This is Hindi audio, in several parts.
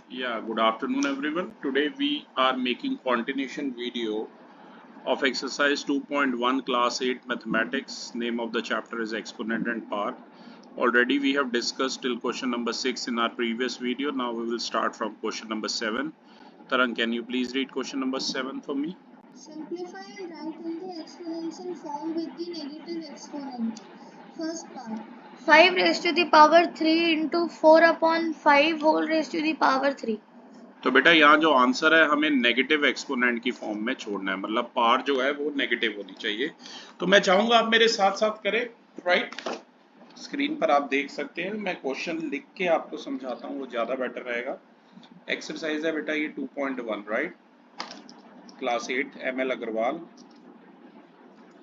Yeah, good afternoon everyone. Today we are making continuation video of exercise 2.1 class 8 mathematics. Name of the chapter is exponent and power. Already we have discussed till question number 6 in our previous video. Now we will start from question number 7. Tarang, can you please read question number 7 for me? Simplify and write in the exponential form with the negative exponent. First part. 5 raised to the power 3 into 4 upon 5 whole raised to the power 3. तो बेटा यहाँ जो आंसर है हमें नेगेटिव एक्सपोनेंट की फॉर्म में छोड़ना है, मतलब पावर जो है वो नेगेटिव होनी चाहिए। तो मैं चाहूंगा आप मेरे साथ साथ करें, राइट। स्क्रीन पर आप देख सकते हैं, मैं क्वेश्चन लिख के आपको समझाता हूँ, वो ज़्यादा बेटर रहेगा। एक्सरसाइज है बेटा ये 2.1, right, class 8 ML Agarwal,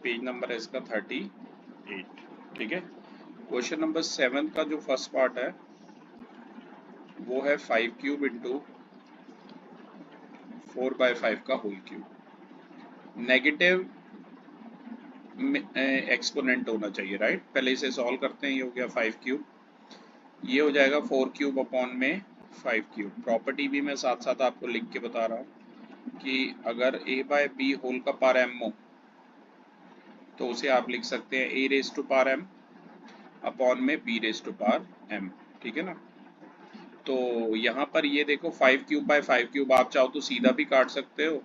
page number है इसका 38, ठीक है। क्वेश्चन नंबर 7 का जो फर्स्ट पार्ट है वो है 5 क्यूब इंटू 4/5 का होल क्यूब। नेगेटिव एक्सपोनेंट होना चाहिए, राइट। पहले इसे सॉल्व करते हैं। ये हो गया 5 क्यूब, ये हो जाएगा 4 क्यूब अपॉन में 5 क्यूब। प्रॉपर्टी भी मैं साथ साथ आपको लिख के बता रहा हूँ कि अगर a/b होल का पावर m हो तो उसे आप लिख सकते हैं a raise to power m upon में b raise to power m, ठीक है ना। तो यहाँ पर ये देखो 5 क्यूब बाय 5 क्यूब, आप चाहो तो सीधा भी काट सकते हो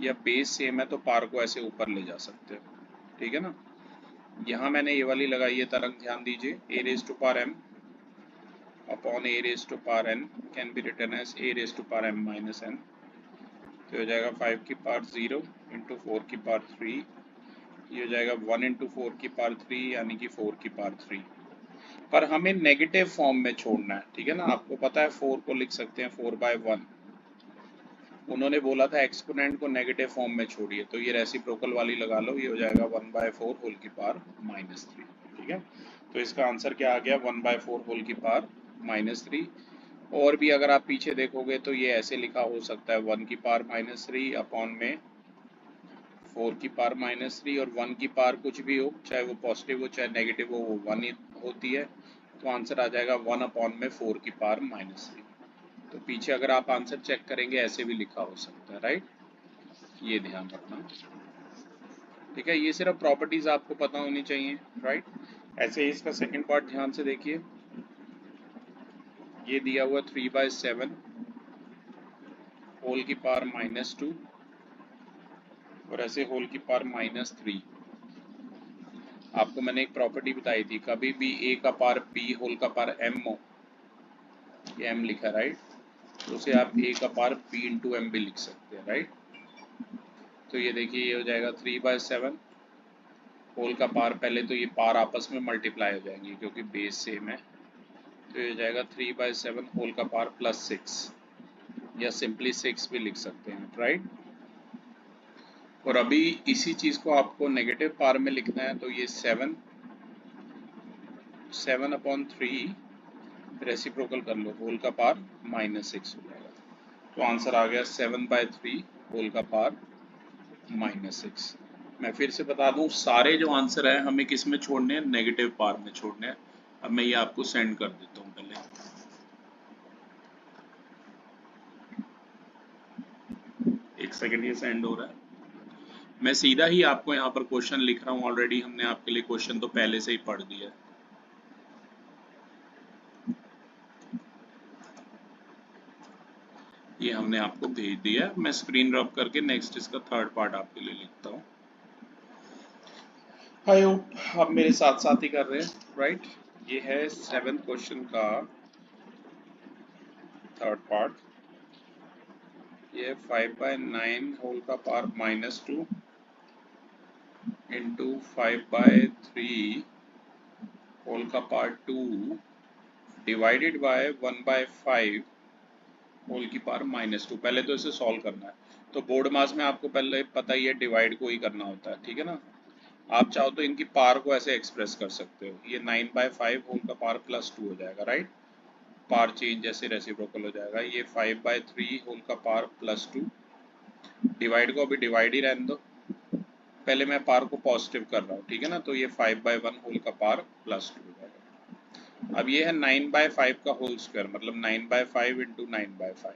या बेस सेम है तो पावर को ऐसे ऊपर ले जा सकते हो, ठीक है ना। यहाँ मैंने ये वाली लगाई है तरंग, ध्यान दीजिए, a raise to power m upon a raise to power n can be written as a raise to power m minus n। तो हो जाएगा 5 की पावर 0 इंटू 4 की पावर 3, ये हो जाएगा 1 इंटू 4 की पावर 3 यानी कि 4 की पावर 3। पर हमें नेगेटिव फॉर्म में छोड़ना है, ठीक है ना। आपको पता है 4 को लिख सकते हैं 4/1। उन्होंने बोला था एक्सपोनेंट को नेगेटिव फॉर्म में छोड़िए, तो ये रेसिप्रोकल वाली लगा लो, ये हो जाएगा 1/4 होल की पावर -3, ठीक है। तो इसका आंसर क्या आ गया, 1/4 होल की पावर -3। और भी अगर आप पीछे देखोगे तो ये ऐसे लिखा हो सकता है 1 की पावर -3 अपॉन में 4 की पावर -3, और 1 की पावर कुछ भी हो, चाहे वो पॉजिटिव हो चाहे नेगेटिव हो, वो 1 ही होती है। तो आंसर आ जाएगा 1 अपॉन में 4 की पावर -3। तो पीछे अगर आप आंसर चेक करेंगे ऐसे भी लिखा हो सकता है, राइट। ये ध्यान रखना, ठीक है। ये सिर्फ प्रॉपर्टीज आपको पता होनी चाहिए, राइट। ऐसे ही इसका सेकंड पार्ट ध्यान से देखिए, ये दिया हुआ 3/7 होल की पावर -2 और ऐसे होल की पावर -3। आपको मैंने एक प्रॉपर्टी बताई थी, कभी भी a का पावर b होल का पावर m हो, ये m लिखा, राइट, तो उसे आप a का पावर b इंटू m भी लिख सकते हैं, राइट। तो ये देखिए, ये हो जाएगा 3/7 होल का पावर, पहले तो ये पावर आपस में मल्टीप्लाई हो जाएंगे क्योंकि बेस सेम है। तो ये हो जाएगा 3/7 होल का पावर +6 या सिंपली 6 भी लिख सकते हैं, राइट। और अभी इसी चीज़ को आपको नेगेटिव पावर में लिखना है, तो ये 7/3 रेसिप्रोकल कर लो, होल का पावर -6 हो जाएगा। तो आंसर आ गया 7/3 होल का पावर -6। मैं फिर से बता दूं, सारे जो आंसर है हमें किस में छोड़ने हैं, नेगेटिव पावर में छोड़ने हैं। अब मैं ये आपको सेंड कर देता हूँ, पहले एक सेकंड, ये सेंड हो रहा है। मैं सीधा ही आपको यहाँ पर क्वेश्चन लिख रहा हूँ, ऑलरेडी हमने आपके लिए क्वेश्चन तो पहले से ही पढ़ दिया है। ये हमने आपको भेज दिया है। मैं स्क्रीन रब करके नेक्स्ट इसका थर्ड पार्ट आपके लिए लिखता हूँ। आई होप आप मेरे साथ साथ ही कर रहे हैं, राइट। ये है 7th क्वेश्चन का थर्ड पार्ट। ये 5/9 होल का पावर -2 इंटू 5/3 होल का पावर 2 डिवाइडेड बाय 1/5 होल की पावर -2। पहले तो इसे सॉल्व करना है। तो बोर्ड मास में आपको पहले पता ही है डिवाइड को ही करना होता है, ठीक है ना। आप चाहो तो इनकी पावर को ऐसे एक्सप्रेस कर सकते हो, ये 9/5 होल का पावर +2 हो जाएगा, राइट। पावर चेंज जैसे रेसिप्रोकल हो जाएगा। ये 5/3 होल का पावर +2, डिवाइड को अभी डिवाइड ही रहने दो, पहले मैं पावर को पॉजिटिव कर रहा हूँ, ठीक है ना। तो ये 5/1 होल का पावर +2 हो जाएगा। अब ये है 9/5 का होल स्क्वायर, मतलब 9/5 इंटू 9/5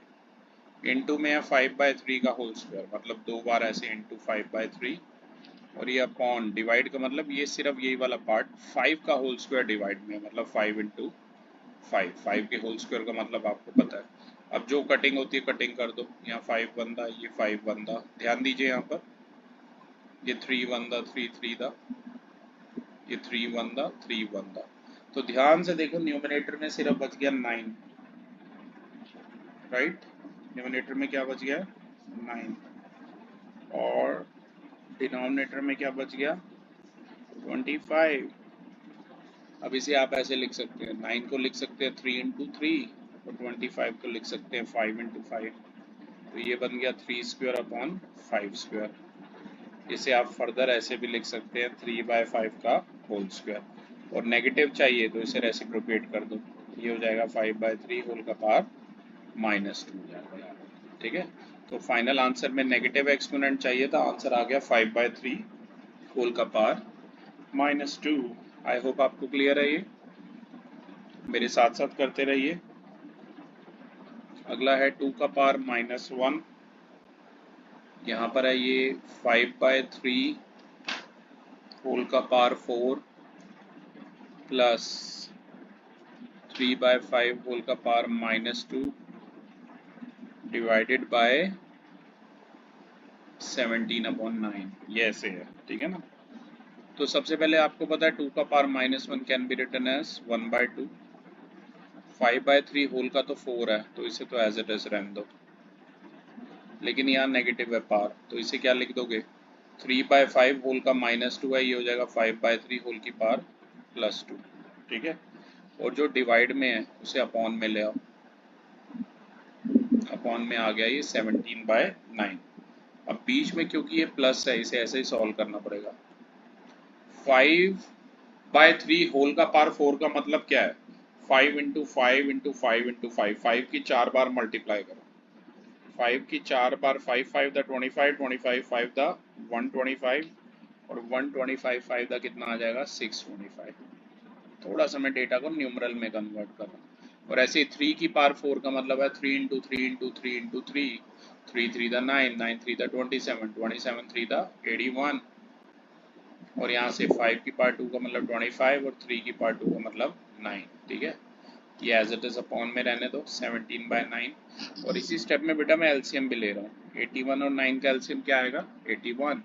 इंटू में है 5/3 का होल स्क्वायर, मतलब 2 बार ऐसे इंटू 5/3, और ये अपॉन डिवाइड का मतलब ये सिर्फ यही वाला पार्ट 5 का होल स्क्वायर डिवाइड में, मतलब 5 इंटू 5 के होल स्क्वायर का मतलब आपको पता है। अब जो कटिंग होती है कटिंग कर दो, यहाँ 5 बनता, ये 5 बनता, ध्यान दीजिए यहाँ पर ये 3 बनता, 3 3 दा, ये 3 बनता, 3 बनता। तो ध्यान से देखो न्यूमरेटर में सिर्फ बच गया 9, राइट। न्यूमरेटर में क्या बच गया 9, और डिनोमिनेटर में क्या बच गया 25। अब इसे आप ऐसे लिख सकते हैं, 9 को लिख सकते हैं 3 इंटू 3, और 25 को लिख सकते हैं 5 इंटू 5। तो ये बन गया 3 स्क्वायर अपॉन 5 स्क्वायर। इसे आप फर्दर ऐसे भी लिख सकते हैं 3/5 का होल स्क्वायर, और नेगेटिव चाहिए तो इसे रेसिप्रोकेट कर दो, ये हो जाएगा 5/3 होल का पावर -2 हो जाएगा यार, ठीक है। तो फाइनल आंसर में नेगेटिव एक्सपोनेंट चाहिए था, आंसर आ गया 5/3 होल का पावर -2। आई होप आपको क्लियर है, ये मेरे साथ साथ करते रहिए। अगला है 2 का पावर -1, यहाँ पर है ये 5/3 होल का पावर 4 प्लस 3/5 होल का पावर -2 डिवाइडेड बाय 17/9, ये ऐसे है, ठीक है ना। तो सबसे पहले आपको पता है 2 का power -1 can be written as 1/2, 5/3 whole का तो 4 है तो इसे तो एज इट इज रहने दो, लेकिन यहाँ नेगेटिव है पावर, तो इसे क्या लिख दोगे 3/5 होल का -2 है, ये हो जाएगा 5/3 होल की पावर +2, ठीक है। और जो डिवाइड में है उसे अपॉन में ले आओ, अपॉन में आ गया ये 17/9। अब बीच में क्योंकि ये प्लस है इसे ऐसे ही सॉल्व करना पड़ेगा। 5/3 होल का पावर 4 का मतलब क्या है 5 इंटू 5 इंटू 5 इंटू 5, 5 की 4 बार मल्टीप्लाई करो, 5 की 4 बार 5 5 द 25, 25 5 द 125, और 125 5 द कितना आ जाएगा 625। थोड़ा सा मैं डेटा को न्यूमरल में कन्वर्ट कर रहा हूँ। और ऐसे 3 की पावर 4 का मतलब है 3 into 3 into 3 into 3, 3 3 the 9, 9 3 the 27, 27 3 the 81, और यहाँ से 5 की पावर 2 का मतलब 25, और 3 की पावर 2 का मतलब 9, ठीक है। ये एज इट इज अपॉन में रहने दो 17/9, और इसी स्टेप में बेटा मैं एलसीएम भी ले रहा हूँ, 81 और 9 का एलसीएम क्या आएगा 81।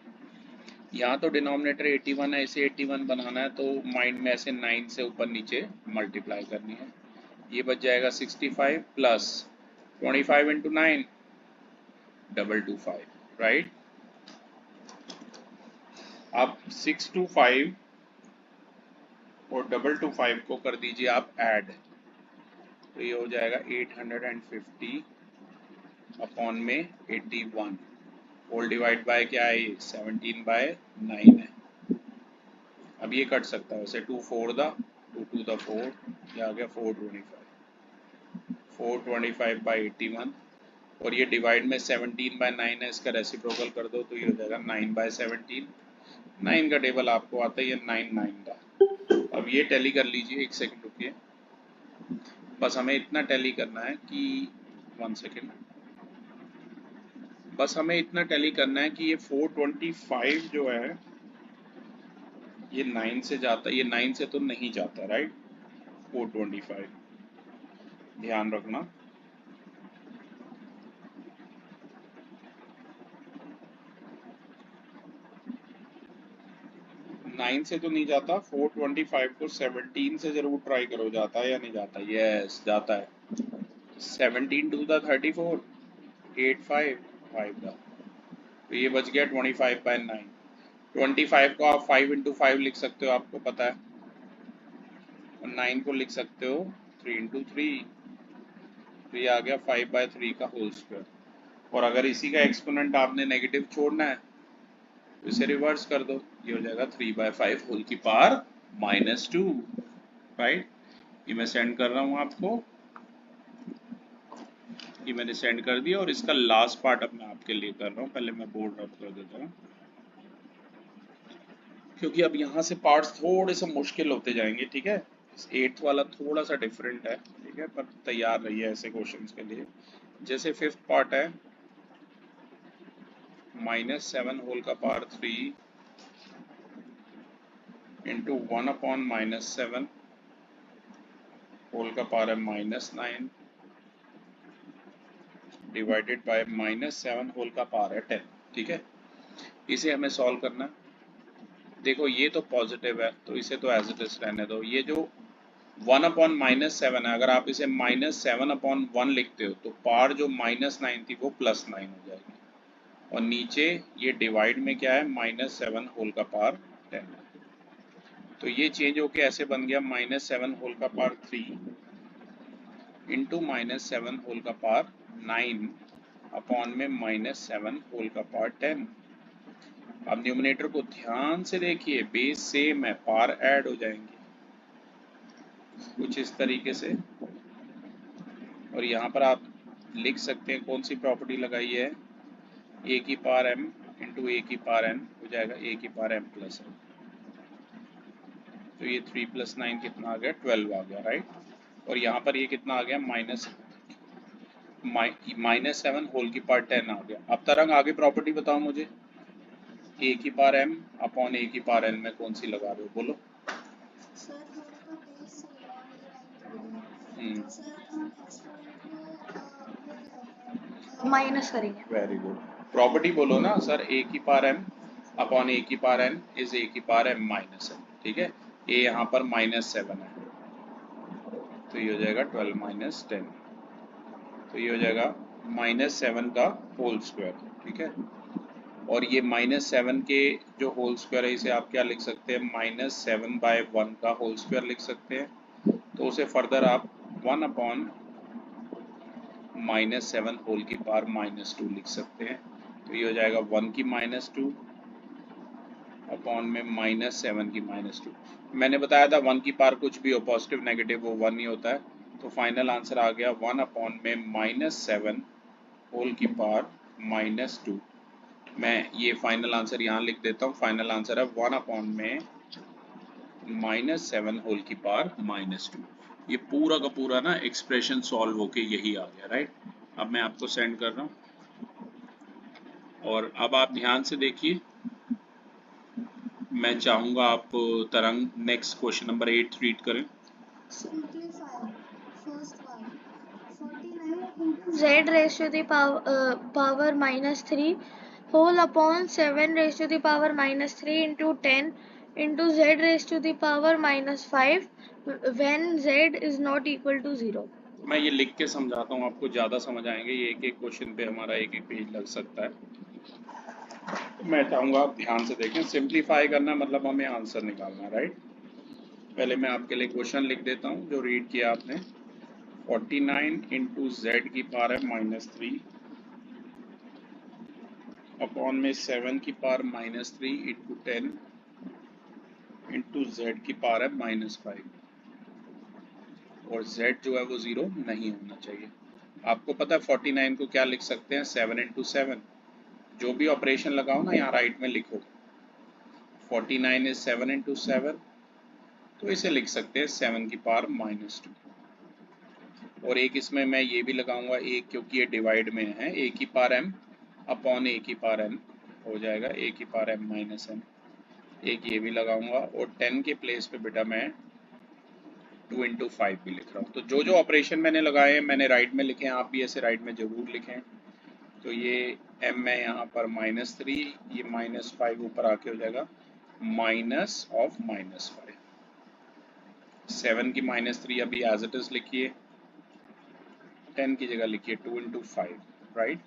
यहाँ तो डिनोमिनेटर 81 है, इसे 81 बनाना है तो माइंड में ऐसे 9 से ऊपर नीचे मल्टीप्लाई करनी है, ये बच जाएगा 65 प्लस 25 इंटू 9 225, राइट। अब 625 और 225 को कर दीजिए आप ऐड, तो ये हो जाएगा 850 अपॉन में 81, होल डिवाइड बाय क्या है ये 17/9 है। अब ये कट सकता है वैसे 2 4 द 2 2 द 4, ये आ गया 425/81, और ये डिवाइड में 17/9 है, इसका रेसिप्रोकल कर दो तो ये हो जाएगा 9/17। 9 का टेबल आपको आता है, ये 9 9 का। अब ये टैली कर लीजिए, एक सेकंड रुकिए, बस हमें इतना टैली करना है कि 1 सेकंड, बस हमें इतना टैली करना है कि ये 425 जो है ये 9 से जाता है, ये 9 से तो नहीं जाता, राइट। 425 ध्यान रखना, 9 से तो नहीं जाता, 425 को 17 से जरूर ट्राई करो, जाता है या नहीं जाता, यस जाता है। 17 2 द 34, 8 5 5 द, तो ये बच गया 25/9। 25 को आप 5 इंटू 5 लिख सकते हो, आपको पता है, और 9 को लिख सकते हो 3 इंटू 3, तो ये आ गया 5/3 का होल स्क्वायर। और अगर इसी का एक्सपोनेंट आपने नेगेटिव छोड़ना है तो इसे रिवर्स कर दो, ये हो जाएगा 3/5 होल की पावर -2, राइट। ये मैं सेंड कर रहा हूँ आपको, ये मैंने सेंड कर दिया, और इसका लास्ट पार्ट अब मैं आपके लिए कर रहा हूँ, पहले मैं बोर्ड आउट कर देता हूँ, क्योंकि अब यहाँ से पार्ट्स थोड़े से मुश्किल होते जाएंगे, ठीक है। एट्थ वाला थोड़ा सा डिफरेंट है, ठीक है, पर तैयार रहिए ऐसे क्वेश्चंस के लिए। जैसे फिफ्थ पार्ट है -7 होल का पावर 3 इंटू 1/-7 होल का पावर है -9 डिवाइडेड बाय -7 होल का पावर है 10, ठीक है। इसे हमें सॉल्व करना है। देखो ये तो पॉजिटिव है तो इसे तो एज इट इज रहने दो। ये जो 1/-7 है, अगर आप इसे -7/1 लिखते हो तो पावर जो -9 थी वो +9 हो जाएगी, और नीचे ये डिवाइड में क्या है -7 होल का पावर 10, तो ये चेंज होके ऐसे बन गया -7 होल का पावर 3 इंटू -7 होल का पावर 9 अपॉन में -7 होल का पावर 10। अब न्यूमरेटर को ध्यान से देखिए, बेस सेम है, पावर ऐड हो जाएंगे कुछ इस तरीके से। और यहाँ पर आप लिख सकते हैं कौन सी प्रॉपर्टी लगाई है, ए की पावर m इंटू ए की पावर n हो जाएगा ए की पावर m प्लस n। तो ये 3 + 9 कितना आ गया, 12 आ गया, राइट। और यहाँ पर ये कितना आ गया, -7 होल की पावर 10 आ गया। अब तरंग आगे प्रॉपर्टी बताओ मुझे, ए की पावर m अपॉन ए की पावर n में कौन सी लगा रहे हो, बोलो। सर हमारा बेस सेम है, हम डिवाइड करेंगे तो सर हम एक्सपोनेंट को वो करेंगे माइनस करेंगे। वेरी गुड, प्रॉपर्टी बोलो ना सर, ए की पावर m अपॉन ए की पावर n इज ए की पावर m माइनस n, ठीक है। ए यहाँ पर -7 है तो ये हो जाएगा 12 - 10, तो ये हो जाएगा -7 का होल स्क्वायर, ठीक है। और ये -7 के जो होल स्क्वायर है इसे आप क्या लिख सकते हैं, -7/1 का होल स्क्वायर लिख सकते हैं। तो उसे फर्दर आप 1/-7 होल की पावर -2 लिख सकते हैं। तो ये हो जाएगा 1 की -2 अपॉन में -7 की -2। मैंने बताया था 1 की पावर कुछ भी हो, पॉजिटिव नेगेटिव वो 1 ही होता है। तो फाइनल आंसर आ गया 1 अपॉन में -7 होल की पावर -2। मैं ये फाइनल आंसर यहाँ लिख देता हूँ, फाइनल आंसर है 1 अपॉन में -7 होल की पावर -2। ये पूरा का पूरा ना एक्सप्रेशन सॉल्व होके यही आ गया, राइट। अब मैं आपको सेंड कर रहा हूँ, और अब आप ध्यान से देखिए, मैं चाहूँगा आप तरंग नेक्स्ट क्वेश्चन नंबर 8 रीड करें। Simplify. First one. 49 into z raised to the power -3 whole upon 7 raised to the power -3 into 10 into z raised to the power -5 when z is not equal to 0. मैं ये लिख के समझाता हूँ आपको, ज़्यादा समझ आएंगे। ये एक एक क्वेश्चन पे हमारा एक एक पेज लग सकता है, तो मैं चाहूँगा आप ध्यान से देखें। सिंप्लीफाई करना मतलब हमें आंसर निकालना, राइट। पहले मैं आपके लिए क्वेश्चन लिख देता हूँ जो रीड किया आपने। 49 इंटू जेड की पावर है -3 अपॉन में 7 की पावर -3 इंटू 10 इंटू जेड की पावर है -5, और z जो है वो 0 नहीं होना चाहिए। आपको पता है 49 को क्या लिख सकते हैं, 7 इंटू 7। जो भी ऑपरेशन लगाओ ना यहाँ राइट में लिखो, 49 इज 7 इंटू 7, तो इसे लिख सकते हैं 7 की पावर -2। और एक इसमें मैं ये भी लगाऊंगा एक, क्योंकि ये डिवाइड में है, a की पावर m अपॉन a की पावर n हो जाएगा a की पावर m माइनस n। एक ये भी लगाऊंगा, और 10 के प्लेस पे बेटा मैं 2 इंटू 5 भी लिख रहा हूँ। तो जो जो ऑपरेशन मैंने लगाए हैं मैंने राइट में लिखे हैं, आप भी ऐसे राइट में जरूर लिखें। तो ये m है यहाँ पर -3, ये -5 ऊपर आके हो जाएगा माइनस ऑफ -5। 7 की -3 अभी एज इट इज लिखिए, 10 की जगह लिखिए 2 इंटू 5, राइट।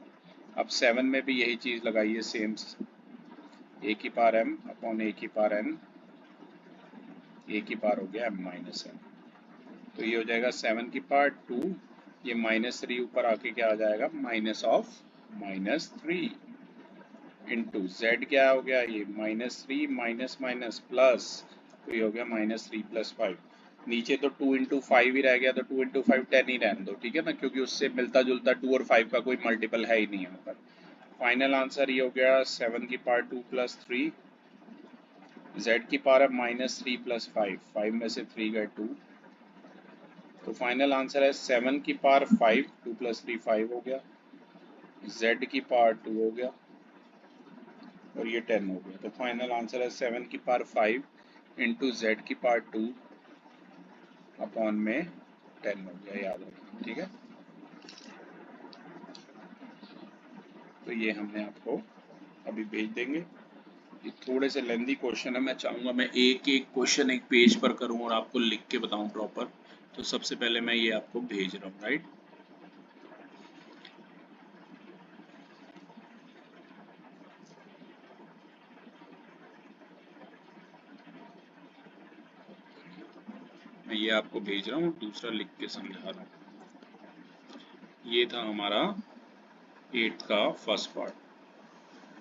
अब 7 में भी यही चीज़ लगाइए सेम, a की पावर m अपॉन a की पावर n, a की पावर हो गया m माइनस n। तो ये हो जाएगा 7 की पावर 2, ये -3 ऊपर आके क्या आ जाएगा, माइनस ऑफ -3 इंटू z क्या हो गया, ये -3 माइनस माइनस प्लस, तो ये हो गया -3 + 5। नीचे तो 2 इंटू 5 ही रह गया, तो 2 इंटू 5 10 ही रहने दो, ठीक है ना, क्योंकि उससे मिलता जुलता 2 और 5 का कोई मल्टीपल है ही नहीं यहाँ पर। फाइनल आंसर ये हो गया 7 की पावर 2 + 3, z की पावर है -3 + 5, 5 में से 3 गए 2, तो फाइनल आंसर है 7 की पावर 5, 2 + 3 5 हो गया, z की पावर 2 हो गया और ये 10 हो गया। तो फाइनल आंसर है 7 की पावर 5 इंटू z की पावर 2 अपॉन में 10 हो गया, याद रखना, ठीक है। तो ये हमने आपको अभी भेज देंगे। ये थोड़े से लेंदी क्वेश्चन है, मैं चाहूँगा मैं एक एक क्वेश्चन एक पेज पर करूँ और आपको लिख के बताऊँ प्रॉपर। तो सबसे पहले मैं ये आपको भेज रहा हूँ, राइट। मैं ये आपको भेज रहा हूँ, दूसरा लिख के समझा रहा हूँ। ये था हमारा 8th का फर्स्ट पार्ट।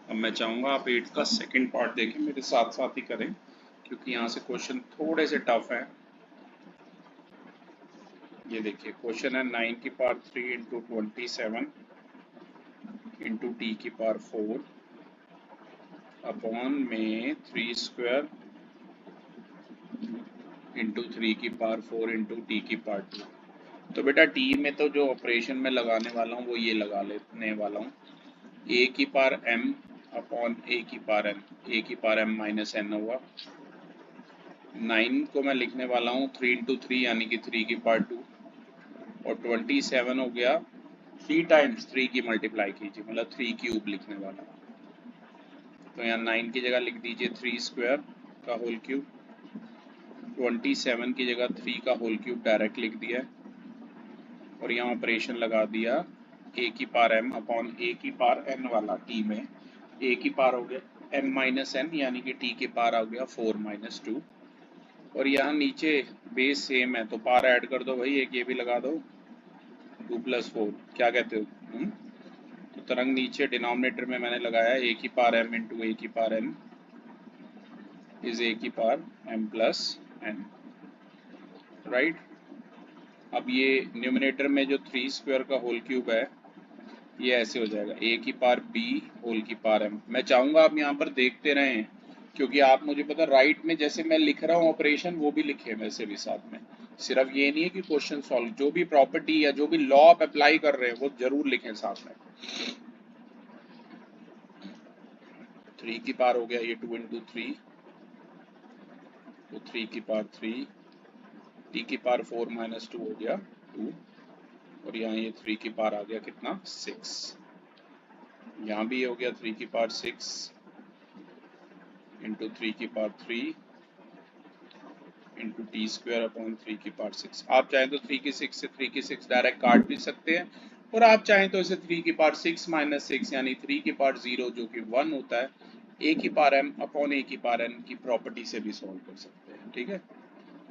अब मैं चाहूँगा आप 8th का सेकंड पार्ट देखें, मेरे साथ साथ ही करें, क्योंकि यहाँ से क्वेश्चन थोड़े से टफ हैं। ये देखिए क्वेश्चन है 9 की पावर 3 इंटू 27 इंटू टी की पावर 4 अपॉन में 3 स्क्वायर इंटू 3 की पावर 4 इंटू टी की पावर 2। तो बेटा टी में तो जो ऑपरेशन में लगाने वाला हूँ वो ये लगा लेने वाला हूँ, ए की पावर एम अपॉन ए की पावर एन, ए की पावर एम माइनस एन होगा। 9 को मैं लिखने वाला हूँ 3 इंटू 3 यानी कि 3 की पावर 2 और 27 हो गया 3 टाइम्स 3 की मल्टीप्लाई कीजिए, मतलब 3 क्यूब लिखने वाला। तो यहाँ 9 की जगह लिख दीजिए 3 स्क्वायर का होल क्यूब, 27 की जगह 3 का होल क्यूब डायरेक्ट लिख दिया और यहाँ ऑपरेशन लगा दिया ए की पावर एम अपॉन ए की पावर एन वाला। टी में ए की पावर हो गया एम माइनस एन यानी कि टी की पावर आ गया 4 माइनस 2 और यहाँ नीचे बेस सेम है तो पावर ऐड कर दो भाई, एक ये भी लगा दो 2 + 4, क्या कहते हो? तो तरंग नीचे डिनोमिनेटर में मैंने लगाया ए की पावर एम इंटू ए की पावर एन इज ए की power m plus n, right. अब ये न्यूमिनेटर में जो 3 स्क्वायर का होल क्यूब है ये ऐसे हो जाएगा ए की पावर बी होल की पावर एम। मैं चाहूँगा आप यहाँ पर देखते रहें, क्योंकि आप मुझे पता राइट में जैसे मैं लिख रहा हूँ ऑपरेशन वो भी लिखे वैसे भी साथ में, सिर्फ ये नहीं है कि क्वेश्चन सॉल्व, जो भी प्रॉपर्टी या जो भी लॉ आप अप्लाई कर रहे हैं वो जरूर लिखें साथ में। 3 की पावर हो गया ये 2 इंटू 3 तो 3 की पावर 3, टी की पावर 4 माइनस 2 हो गया 2 और यहाँ ये 3 की पावर आ गया कितना 6, यहाँ भी हो गया 3 की पावर 6 इंटू 3 की power 3 into T square upon 3 की पावर 6। आप चाहें तो 3 की 6 से 3 की 6 डायरेक्ट काट भी सकते हैं और आप चाहें तो इसे 3 की पावर 6 माइनस 6 यानी 3 की पावर 0 जो कि 1 होता है ए की पावर एम अपॉन ए की पावर एन की प्रॉपर्टी से भी सॉल्व कर सकते हैं, ठीक है।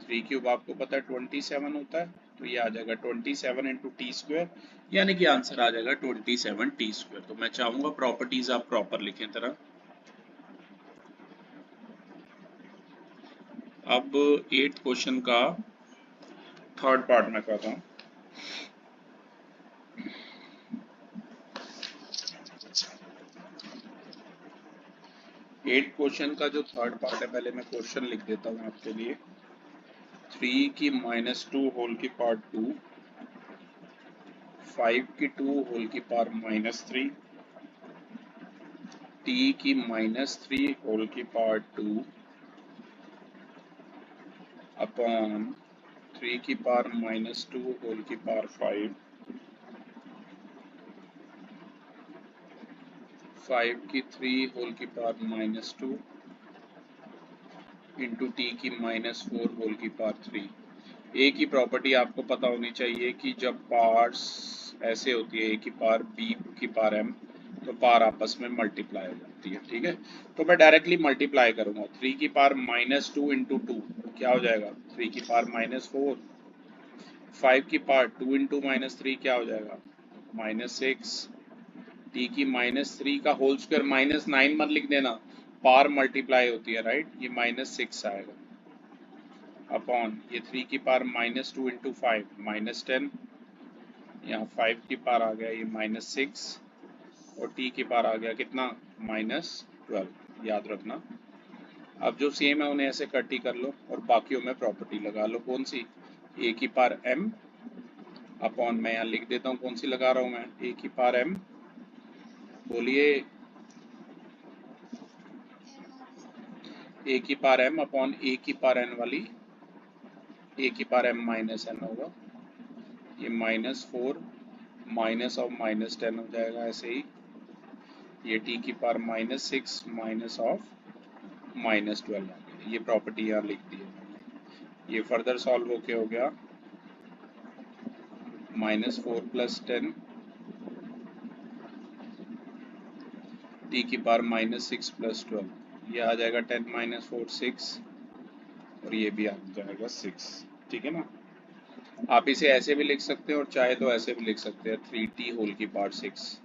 3 क्यूब आपको पता है 27 होता है तो ये आ जाएगा 27 इंटू टी स्क्वायर यानी कि आंसर आ जाएगा 27 टी स्क्वायर। तो मैं चाहूँगा प्रॉपर्टीज आप प्रॉपर लिखें तरह। अब 8th क्वेश्चन का थर्ड पार्ट में करता हूँ। एट क्वेश्चन का जो थर्ड पार्ट है पहले मैं क्वेश्चन लिख देता हूँ आपके लिए। 3 की -2 होल की पावर 2, 5 की 2 होल की पावर -3, t की -3 होल की पावर 2 अपॉन 3 की पावर -2 होल की पावर 5, 5 की 3 होल की पावर -2 इंटू टी की -4 होल की पावर 3। एक ही प्रॉपर्टी आपको पता होनी चाहिए कि जब पार्ट्स ऐसे होती है ए की पावर बी की पावर एम तो पावर आपस में मल्टीप्लाई हो जाती है, ठीक है। तो मैं डायरेक्टली मल्टीप्लाई करूंगा 3 की पावर -2 इंटू 2 क्या हो जाएगा 3 की पावर -4, 5 की पावर 2 इंटू -3 क्या हो जाएगा -6, टी की -3 का होल स्क्वायर -9 मत लिख देना, पावर मल्टीप्लाई होती है राइट, ये -6 आएगा अपॉन ये 3 की पावर -2 इंटू 5 -10, यहाँ 5 की पावर आ गया ये -6 और t की पावर आ गया कितना -12, याद रखना। अब जो सेम है उन्हें ऐसे कट ही कर लो और बाकियों में प्रॉपर्टी लगा लो, कौन सी, a की पावर m अपॉन मैं यहाँ लिख देता हूँ, कौन सी लगा रहा हूँ मैं, ए की पावर m, बोलिए, ए की पावर m अपॉन ए की पावर n वाली, ए की पावर m माइनस n होगा, ये -4 माइनस ऑफ -10 हो जाएगा ऐसे ही, ये t की पावर -6 माइनस ऑफ -12, ये प्रॉपर्टी यहाँ लिख दी है मैंने। ये फर्दर सॉल्व होके हो गया -4 + 10 t की पावर -6 + 12, ये आ जाएगा 10 - 4 6, और ये भी आ जाएगा 6, ठीक है ना। आप इसे ऐसे भी लिख सकते हैं और चाहे तो ऐसे भी लिख सकते हैं 3t होल की पावर 6,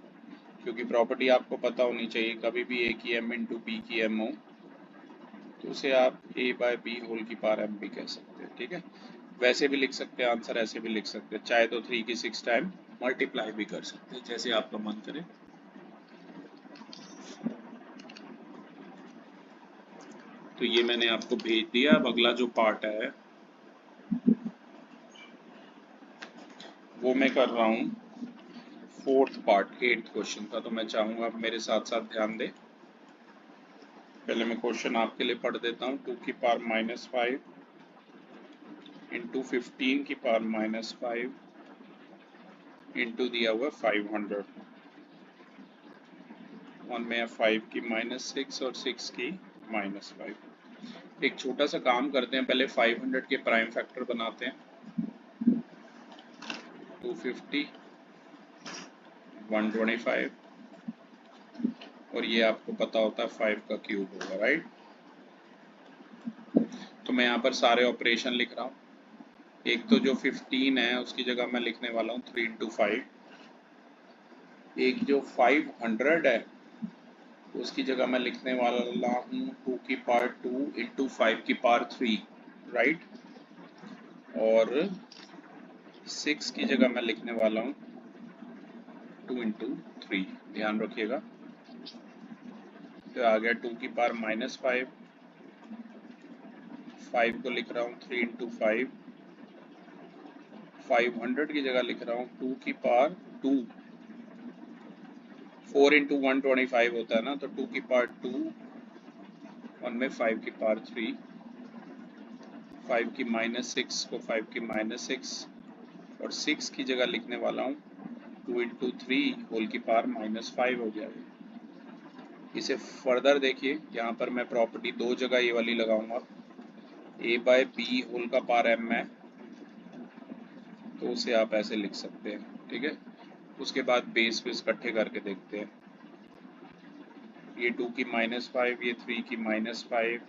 क्योंकि प्रॉपर्टी आपको पता होनी चाहिए, कभी भी a की m इंटू b की m हो तो उसे आप a/b होल की पावर m भी कह सकते हैं, ठीक है। वैसे भी लिख सकते हैं आंसर, ऐसे भी लिख सकते हैं, चाहे तो 3 की 6 टाइम मल्टीप्लाई भी कर सकते हैं, जैसे आपका मन करे। तो ये मैंने आपको भेज दिया। अब अगला जो पार्ट है वो मैं कर रहा हूँ 4th पार्ट 8th क्वेश्चन का, तो मैं चाहूँगा आप मेरे साथ साथ ध्यान दें। पहले मैं क्वेश्चन आपके लिए पढ़ देता हूँ। 2 की पावर -5 इंटू 15 की पावर -5 इंटू दिया हुआ 500, वन में 5 की -6 और 6 की -5। एक छोटा सा काम करते हैं, पहले 500 के प्राइम फैक्टर बनाते हैं, 250, 125, और ये आपको पता होता है 5 का क्यूब होगा, राइट। तो मैं यहाँ पर सारे ऑपरेशन लिख रहा हूँ। एक तो जो 15 है उसकी जगह मैं लिखने वाला हूँ 3 × 5। एक जो 500 है उसकी जगह मैं लिखने वाला हूँ 2 की पावर 2 इंटू 5 की पावर 3, राइट। और 6 की जगह मैं लिखने वाला हूँ 2 इंटू 3, ध्यान रखिएगा। तो आ गया 2 की पावर -5, 5 को लिख रहा हूँ 3 इंटू 5, 500 की जगह लिख रहा हूँ 2 की पावर 2, 4 इंटू 125 होता है ना, तो 2 की पावर 2, 1 में 5 की पावर 3, 5 की -6 को 5 की -6, और 6 की जगह लिखने वाला हूँ 2 इंटू 3 होल की पावर -5 हो जाएगा। इसे फर्दर देखिए, यहाँ पर मैं प्रॉपर्टी दो जगह ये वाली लगाऊंगा, a/b होल का पावर m है, तो उसे आप ऐसे लिख सकते हैं, ठीक है। उसके बाद बेस पे इकट्ठे करके देखते हैं, ये 2 की -5, ये 3 की -5,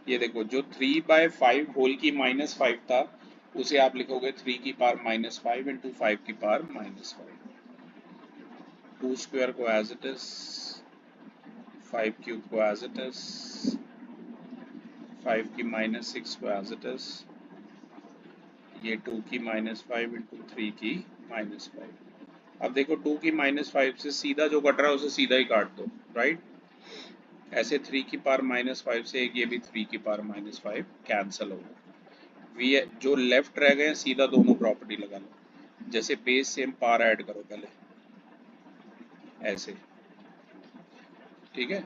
ये देखो जो 3/5 होल की -5 था उसे आप लिखोगे 3 की पावर -5 इंटू 5 की पावर -5, 2 स्क्वायर को एज इट इज, 5 क्यूब को एज इट इज, 5 की -6 को एज इट इज, ये 2 की -5 इंटू 3 की -5। अब देखो 2 की -5 से सीधा जो कट रहा है उसे सीधा ही काट दो, राइट। ऐसे 3 की पावर -5 से एक ये भी 3 की पावर -5 कैंसिल हो गया। वी जो लेफ्ट रह गए सीधा दोनों प्रॉपर्टी लगा लो, जैसे बेस सेम पावर ऐड करो पहले, ऐसे, ठीक है।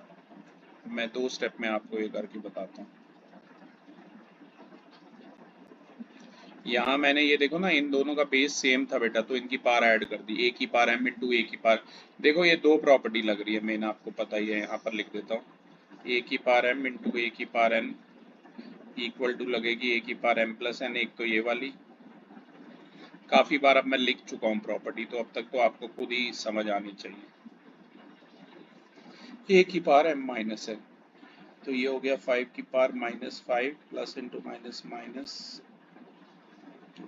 मैं 2 स्टेप में आपको ये करके बताता हूँ। यहाँ मैंने ये देखो ना, इन दोनों का बेस सेम था बेटा, तो इनकी पावर ऐड कर दी, ए की पावर m इंटू ए की पावर, देखो ये दो प्रॉपर्टी लग रही है, मेन आपको पता ही है, यहाँ पर लिख देता हूँ, ए की पावर m इंटू ए की पावर n इक्वल टू लगेगी ए की पावर m प्लस n, एक तो ये वाली, काफी बार अब मैं लिख चुका हूँ प्रॉपर्टी, तो अब तक तो आपको खुद ही समझ आनी चाहिए। ए की पावर m माइनस है, तो ये हो गया 5 की power -5 plus into minus minus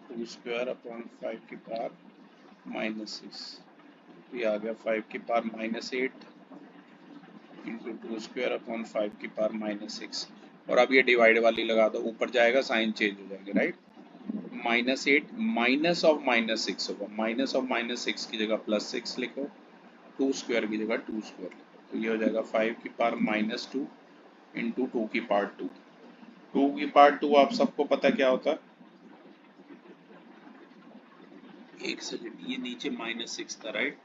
2 square upon 5 की पावर -6, ये आ गया 5 की पावर -8 इंटू 2 स्क्वायर अपॉन 5 की पावर -6, और अब ये डिवाइड वाली लगा दो, ऊपर जाएगा साइन चेंज हो जाएगा, राइट। -8 माइनस ऑफ -6 होगा, माइनस ऑफ -6 की जगह +6 लिखो, 2 स्क्वायर की जगह 2 स्क्वायर लिखो, तो ये हो जाएगा 5 की पावर -2 इंटू 2 की पावर 2। 2 की पावर 2 आप सबको पता क्या होता है, एक सेकेंड, ये नीचे -6 था राइट।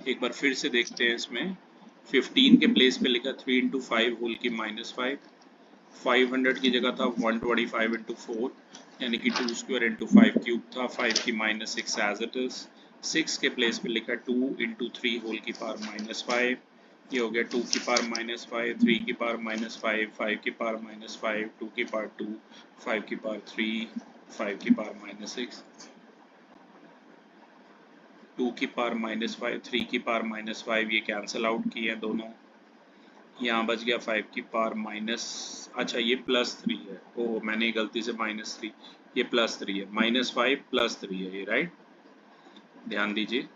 एक बार फिर से देखते हैं इसमें। 15 के प्लेस पे लिखा 3 इंटू 5 होल की -5। 500 की जगह था 125 इंटू 4 यानी कि 2 स्क्वायर इंटू 5 क्यूब था। 5 की -6 एज इट इज। 6 के प्लेस पे लिखा 2 इंटू 3 होल की पावर -5। ये हो गया 2 की पावर -5, 3 की पावर -5, 5 की पावर -5, 2 की पावर 2, 5 की पावर 3, 5 की पावर -6, 2 की पावर -5, 3 की पावर -5, ये कैंसिल आउट किए दोनों। यहाँ बच गया 5 की पावर माइनस, अच्छा ये +3 है, ओह मैंने गलती से -3, ये +3 है, -5 +3 है ये राइट। ध्यान दीजिए